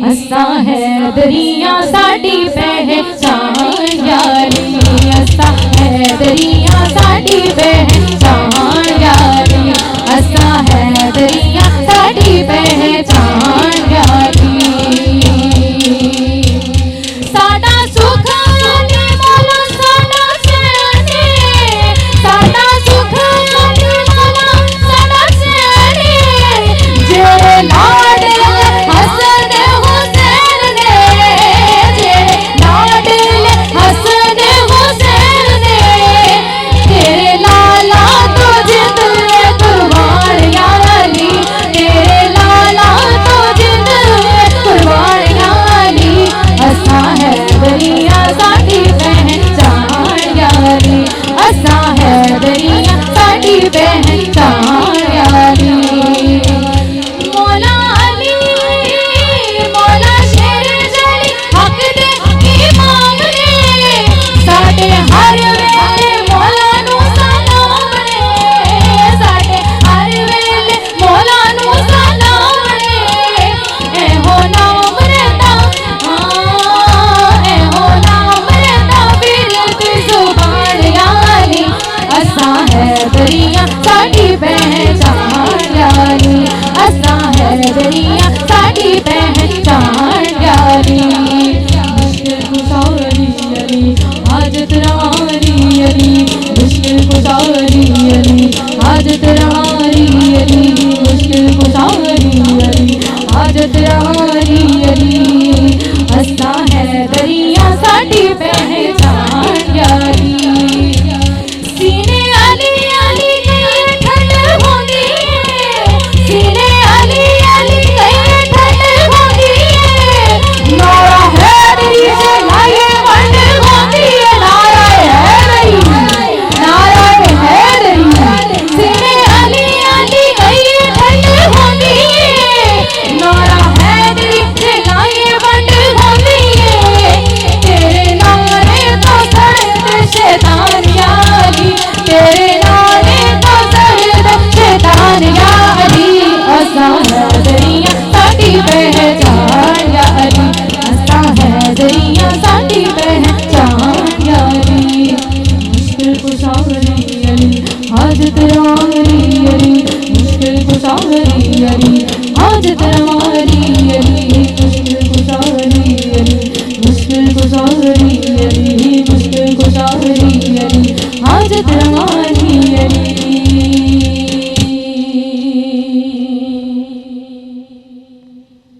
असा हैदरिया साडी पहचान यारी, असा हैदरिया साडी पहचान यारी, असा हैदरिया साडी पहचान यारी। साडा सुख ने मौला साडा चैने, साडा सुख ने मौला साडा चैने, जे लाडल हसन हुसैन ने, जे लाडल हसन हुसैन ने, तेरे लाला तो जिंद कुर्बान या अली, तेरे लाला तो जिंद कुर्बान या अली, असा हैदरिया साडी पहचान यारी, असा हैदरिया साडी पहचान यारी। मौला अली मौला शेर जली हक दे इमाम ने, साडे हर वेले मौला नू सलाम ने, साडे हर वेले मौला नू सलाम ने, एहो नाम रहता एहो नाम रहता फिर कोई जुबान या अली, असा हैदरिया साडी पहचान यारी, असा हैदरिया साडी पहचान यारी।